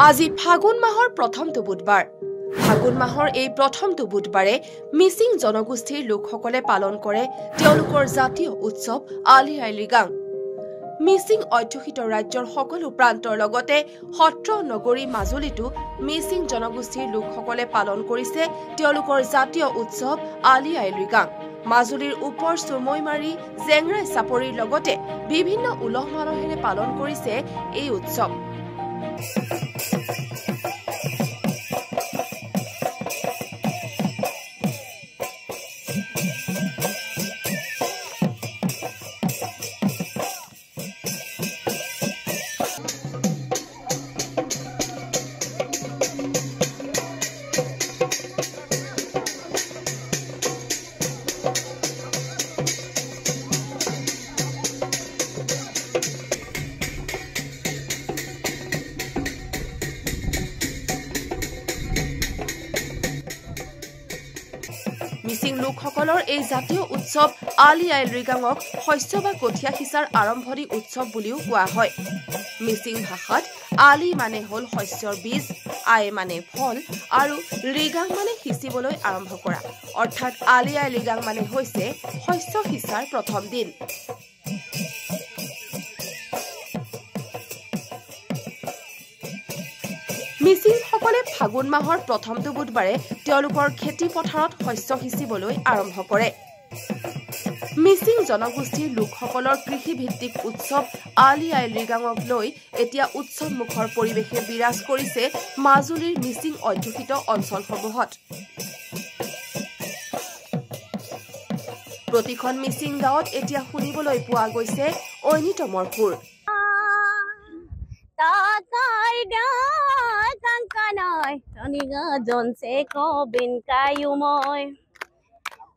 আজি ফাগুন মাহৰ প্ৰথমটো বুধবাৰ। ফাগুন মাহৰ এই প্ৰথমটো বুধবাৰে মিচিং জনগোষ্ঠীৰ লোকসকলে পালন কৰে তেওঁলোকৰ জাতীয় উৎসৱ আলি আই লৃগাং। মিচিং অধ্যুষিত ৰাজ্যৰ সকলো প্ৰান্তৰ লগতে সত্ৰ নগৰী মাজুলীতো মিচিং জনগোষ্ঠীৰ লোকসকলে পালন কৰিছে তেওঁলোকৰ জাতীয় উৎসৱ আলি আই লৃগাং। মাজুলীৰ ওপৰ চুমৈমাৰী জেংৰাই চাপৰিৰ লগতে বিভিন্ন উলহ মালহেৰে পালন কৰিছে এই উৎসৱ। মিচিং লোকসকলৰ এই জাতীয় উৎসৱ আলি আই লৃগাঙক শস্য বা কঠীয়া সিঁচাৰ আৰম্ভণি উৎসৱ বুলিও কোৱা হয়। মিচিং ভাষাত আলি মানে হ'ল শস্যৰ বীজ, আই মানে ফল আৰু লৃগাং মানে সিঁচিবলৈ আৰম্ভ কৰা, অৰ্থাৎ আলি আই লৃগাং মানে হৈছে শস্য সিঁচাৰ প্ৰথম দিন। মিচিংসকলে ফাগুন মাহৰ প্ৰথমটো বুধবাৰে তেওঁলোকৰ খেতি পথাৰত শস্য সিঁচিবলৈ আৰম্ভ কৰে। মিচিং জনগোষ্ঠীৰ লোকসকলৰ কৃষিভিত্তিক উৎসৱ আলি আই লৃগাঙক লৈ এতিয়া উৎসৱমুখৰ পৰিৱেশে বিৰাজ কৰিছে মাজুলীৰ মিচিং অধ্যুষিত অঞ্চলসমূহত। প্ৰতিখন মিচিং গাঁৱত এতিয়া শুনিবলৈ পোৱা গৈছে ঐনিতমৰ সুৰ।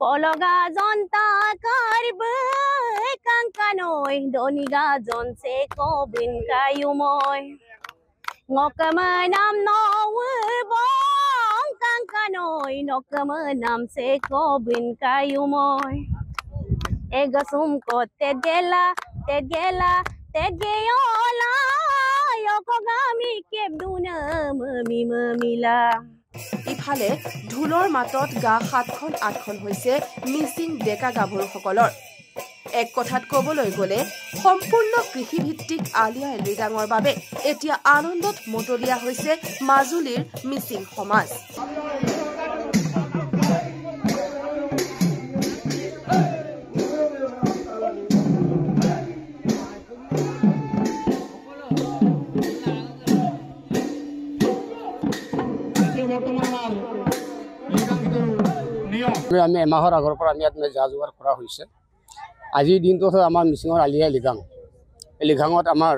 Pologa jonta karbe kankanoi doniga jonse ko bin kayumoy ngokamanam no bong kankanoi nokamanam se ko bin kayumoy egasum ko tegela tegeyola yokogami kebduna mamila ইফালে ঢোলৰ মাতত গা ৭খন ৮খন হৈছে মিচিং ডেকা গাভৰুসকলৰ। এক কথাত ক'বলৈ গ'লে সম্পূৰ্ণ কৃষিভিত্তিক আলি আই লৃগাঙৰ বাবে এতিয়া আনন্দত মতলীয়া হৈছে মাজুলীৰ মিচিং সমাজ। আমি এমাহৰ আগৰ পৰা আমি ইয়াত যা যোগাৰ কৰা হৈছে। আজিৰ দিনটো হ'ল আমাৰ মিচিঙৰ আলি আই লৃগাং। এই লৃগাঙত আমাৰ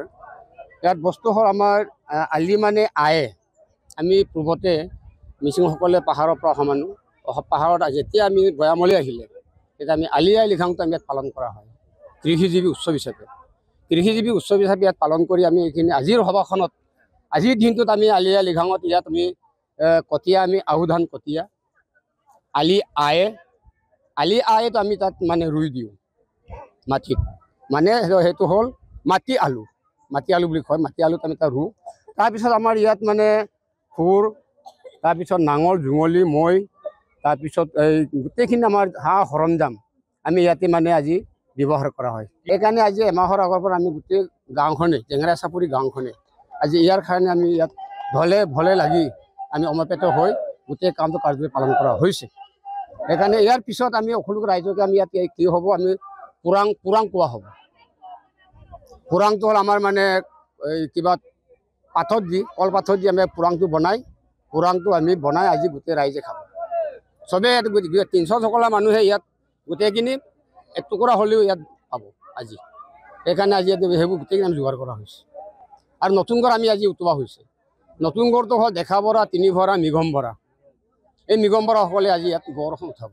ইয়াত বস্তু হ'ল আমাৰ আলি মানে আয়ে। আমি পূৰ্বতে মিচিংসকলে পাহাৰৰ পৰা অহা মানুহ, পাহাৰত যেতিয়া আমি বয়ামলৈ আহিলে তেতিয়া আমি আলি আই লৃগাংটো আমি ইয়াত পালন কৰা হয় কৃষিজীৱী উৎসৱ হিচাপে। কৃষিজীৱী উৎসৱ হিচাপে ইয়াত পালন কৰি আমি এইখিনি আজিৰ সভাখনত আজিৰ দিনটোত আমি আলি আই লৃগাঙত ইয়াত আমি কটীয়া আমি আহু ধান কটীয়া আলি আয়েতো আমি তাত মানে ৰুই দিওঁ মাটিত, মানে সেইটো হ'ল মাটি আলু বুলি কয়। মাটি আলুত আমি তাত ৰুওঁ। তাৰপিছত আমাৰ ইয়াত মানে খুৰ, তাৰপিছত নাঙল জুঙলি মৈ, তাৰপিছত এই গোটেইখিনি আমাৰ সা সৰঞ্জাম আমি ইয়াতে মানে আজি ব্যৱহাৰ কৰা হয়। সেইকাৰণে আজি এমাহৰ আগৰ পৰা আমি গোটেই গাঁওখনে জেংৰাই চাপৰি গাঁওখনে আজি ইয়াৰ কাৰণে আমি ইয়াত ঢলে ভলে লাগি আমি অমৰপেট হৈ গোটেই কামটো কাৰ্যকৰী পালন কৰা হৈছে। সেইকাৰণে ইয়াৰ পিছত আমি সকলো ৰাইজকে আমি ইয়াত কি হ'ব, আমি পুৰাং কোৱা হ'ব। পুৰাংটো হ'ল আমাৰ মানে এই কিবা পাথৰ দি কলপাথৰ দি আমি পুৰাংটো আমি বনাই আজি গোটেই ৰাইজে খাব। চবেই ৩০০ সকলা মানুহে ইয়াত গোটেইখিনি এটুকুৰা হ'লেও ইয়াত পাব আজি। সেইকাৰণে আজি সেইবোৰ গোটেইখিনি আমি যোগাৰ কৰা হৈছে। আৰু নতুন ঘৰ আমি আজি উঠোৱা হৈছে। নতুন ঘৰটো হ'ল দেখা বৰা, তিনি ভৰা, নিগম বৰা। এই নিগম বৰাসকলে আজি ইয়াত গড়খন উঠাব।